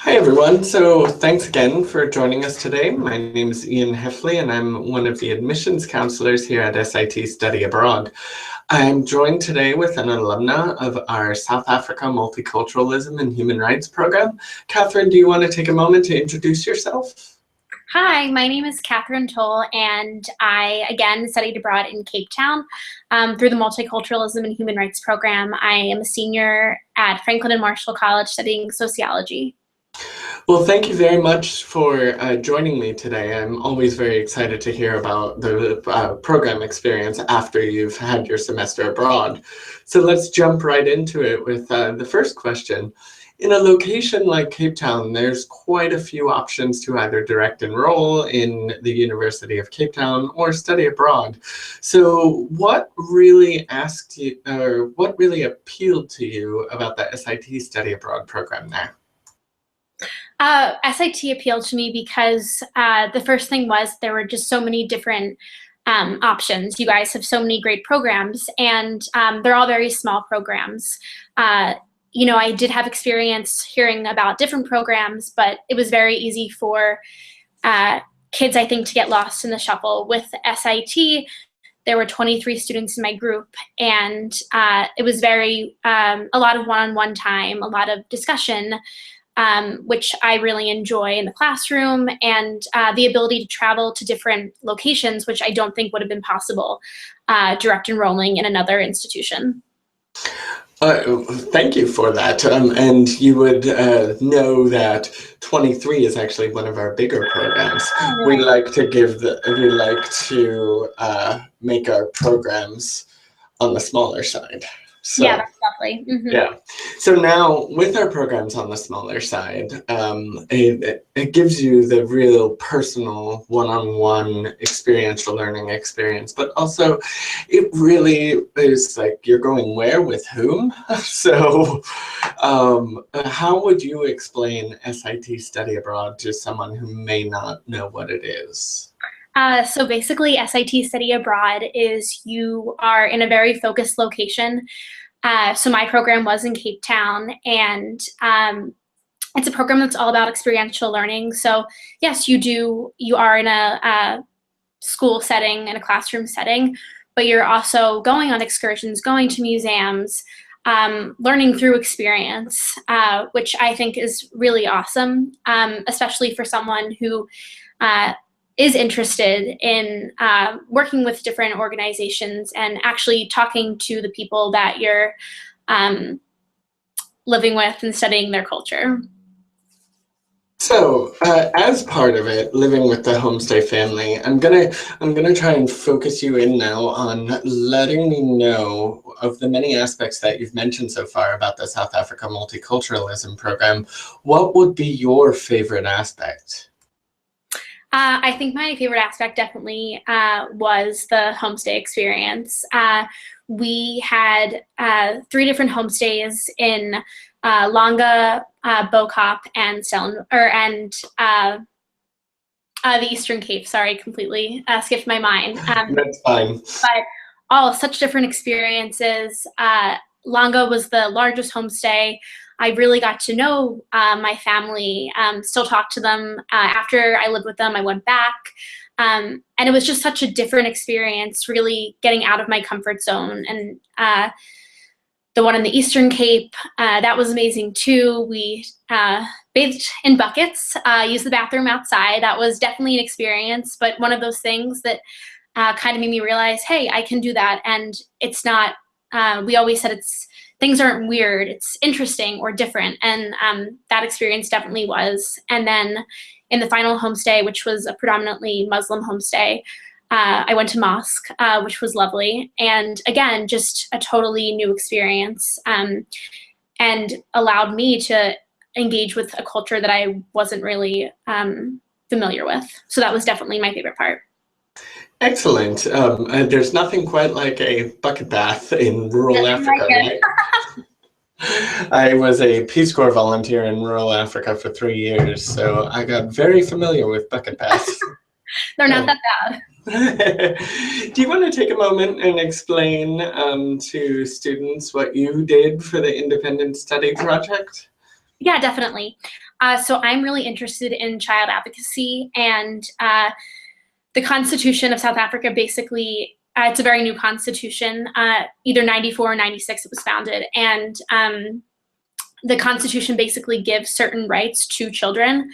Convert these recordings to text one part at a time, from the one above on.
Hi everyone, so thanks again for joining us today. My name is Ian Heffley and I'm one of the admissions counselors here at SIT Study Abroad. I'm joined today with an alumna of our South Africa Multiculturalism and Human Rights program. Katherine, do you want to take a moment to introduce yourself? Hi, my name is Katherine Toll, and I, again, studied abroad in Cape Town through the Multiculturalism and Human Rights program. I am a senior at Franklin and Marshall College studying sociology. Well, thank you very much for joining me today. I'm always very excited to hear about the program experience after you've had your semester abroad. So let's jump right into it with the first question. In a location like Cape Town, there's quite a few options to either direct enroll in the University of Cape Town or study abroad. So what really what really appealed to you about the SIT study abroad program there? SIT appealed to me because the first thing was there were just so many different options. You guys have so many great programs, and they're all very small programs. I did have experience hearing about different programs, but it was very easy for kids, I think, to get lost in the shuffle. With SIT, there were 23 students in my group, and it was a lot of one-on-one time, a lot of discussion, which I really enjoy in the classroom, and the ability to travel to different locations, which I don't think would have been possible direct enrolling in another institution. Thank you for that. And you would know that 23 is actually one of our bigger programs. Oh, We really? like to make our programs on the smaller side. Yeah, So that's lovely. yeah. So now with our programs on the smaller side, it gives you the real personal one-on-one experiential learning experience, but also it really is like you're going where with whom. So how would you explain SIT study abroad to someone who may not know what it is? So basically, SIT study abroad is you are in a very focused location. So my program was in Cape Town, and it's a program that's all about experiential learning. So yes, you are in a school setting, in a classroom setting, but you're also going on excursions, going to museums, learning through experience, which I think is really awesome, especially for someone who is interested in working with different organizations and actually talking to the people that you're living with and studying their culture. So, as part of it, living with the homestay family, I'm gonna try and focus you in now on letting me know of the many aspects that you've mentioned so far about the South Africa Multiculturalism program. What would be your favorite aspect? I think my favorite aspect definitely was the homestay experience. We had 3 different homestays in Langa, Bokop, and the Eastern Cape. Sorry, completely skipped my mind. That's fine. But all such different experiences. Langa was the largest homestay. I really got to know my family, still talk to them. After I lived with them, I went back. And it was just such a different experience, really getting out of my comfort zone. And the one in the Eastern Cape, that was amazing too. We bathed in buckets, used the bathroom outside. That was definitely an experience, but one of those things that kind of made me realize, hey, I can do that. And it's not, we always said things aren't weird, it's interesting or different. And that experience definitely was. And then in the final homestay, which was a predominantly Muslim homestay, I went to mosque, which was lovely. And again, just a totally new experience, and allowed me to engage with a culture that I wasn't really familiar with. So that was definitely my favorite part. Excellent. There's nothing quite like a bucket bath in rural Africa, right? I was a Peace Corps volunteer in rural Africa for 3 years, so I got very familiar with bucket baths. They're not that bad. Do you want to take a moment and explain to students what you did for the independent study project? Yeah, definitely. So I'm really interested in child advocacy, and the Constitution of South Africa basically, it's a very new constitution, either 94 or 96 it was founded, and the Constitution basically gives certain rights to children,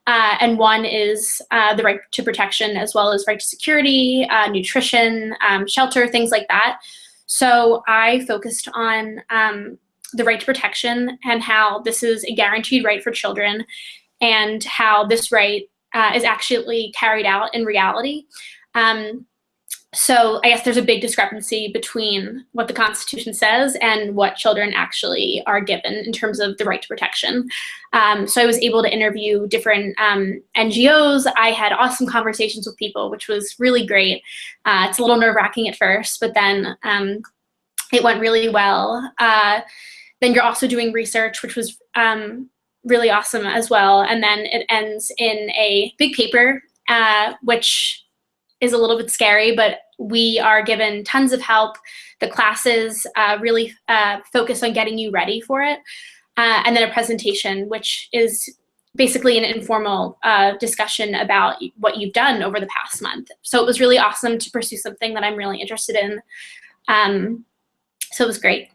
and one is the right to protection, as well as right to security, nutrition, shelter, things like that. So I focused on the right to protection and how this is a guaranteed right for children, and how this right is actually carried out in reality. So I guess there's a big discrepancy between what the Constitution says and what children actually are given in terms of the right to protection. So I was able to interview different NGOs. I had awesome conversations with people, which was really great. It's a little nerve-wracking at first, but then it went really well. Then you're also doing research, which was really awesome as well. And then it ends in a big paper, which is a little bit scary, but we are given tons of help. The classes really focus on getting you ready for it. And then a presentation, which is basically an informal discussion about what you've done over the past month. So it was really awesome to pursue something that I'm really interested in. So it was great.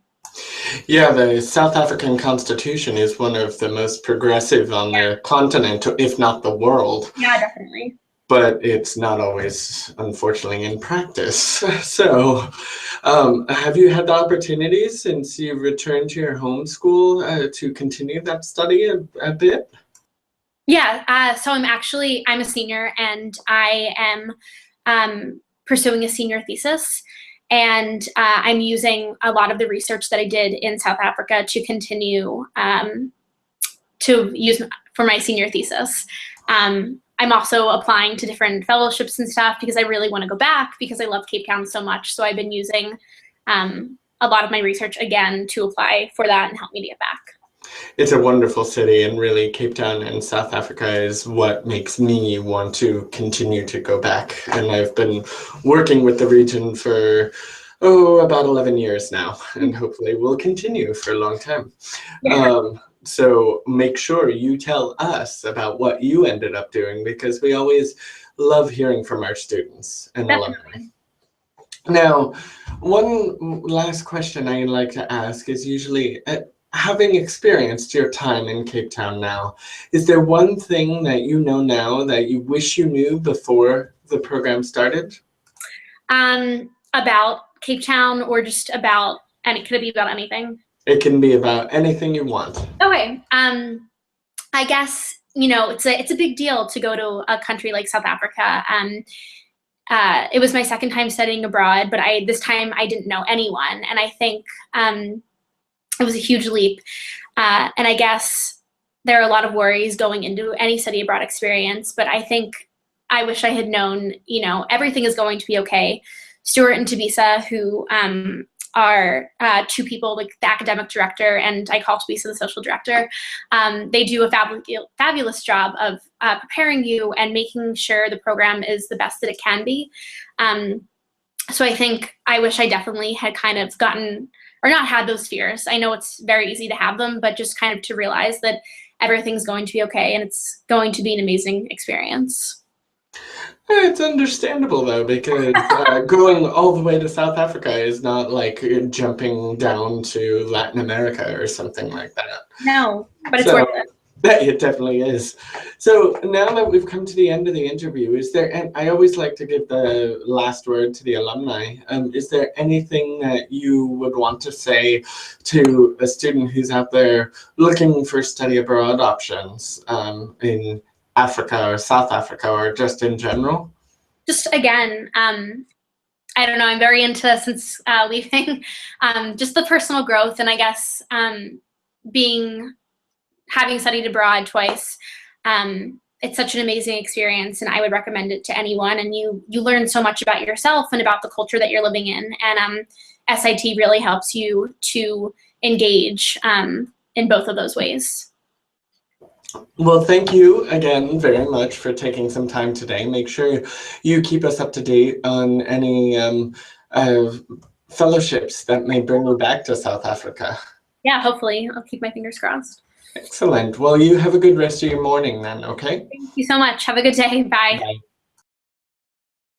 Yeah, the South African Constitution is one of the most progressive on the continent, if not the world. Yeah, definitely. But it's not always, unfortunately, in practice. So have you had the opportunity since you returned to your home school to continue that study a bit? Yeah, so I'm a senior, and I am pursuing a senior thesis. And I'm using a lot of the research that I did in South Africa to continue to use for my senior thesis. I'm also applying to different fellowships and stuff because I really want to go back because I love Cape Town so much. So I've been using a lot of my research again to apply for that and help me to get back. It's a wonderful city, and really Cape Town and South Africa is what makes me want to continue to go back. And I've been working with the region for about 11 years now, and hopefully will continue for a long time. Yeah. So make sure you tell us about what you ended up doing, because we always love hearing from our students and alumni. Now, one last question I like to ask is usually, having experienced your time in Cape Town now, is there one thing that you know now that you wish you knew before the program started? About Cape Town, or just about, and could it be about anything? It can be about anything you want. Okay. I guess, it's a big deal to go to a country like South Africa. It was my second time studying abroad, but this time I didn't know anyone. And I think it was a huge leap. And I guess there are a lot of worries going into any study abroad experience, but I think I wish I had known, everything is going to be okay. Stuart and Tabisa, who are two people, like the academic director, and I call Tabisa the social director. They do a fabulous job of preparing you and making sure the program is the best that it can be. So I think I wish I definitely had kind of gotten, or not had those fears. I know it's very easy to have them, but just kind of to realize that everything's going to be okay and it's going to be an amazing experience. It's understandable, though, because going all the way to South Africa is not like jumping down to Latin America or something like that. No, but it's worth it. It definitely is. So now that we've come to the end of the interview, is there, and I always like to give the last word to the alumni, is there anything that you would want to say to a student who's out there looking for study abroad options in Africa or South Africa, or just in general? Just again, I don't know, I'm very into, since leaving, just the personal growth, and I guess having studied abroad twice, it's such an amazing experience, and I would recommend it to anyone. And you learn so much about yourself and about the culture that you're living in, and SIT really helps you to engage in both of those ways. Well, thank you again very much for taking some time today. Make sure you keep us up to date on any fellowships that may bring you back to South Africa. Yeah, hopefully. I'll keep my fingers crossed. Excellent. Well, you have a good rest of your morning then, okay? Thank you so much. Have a good day. Bye. Bye.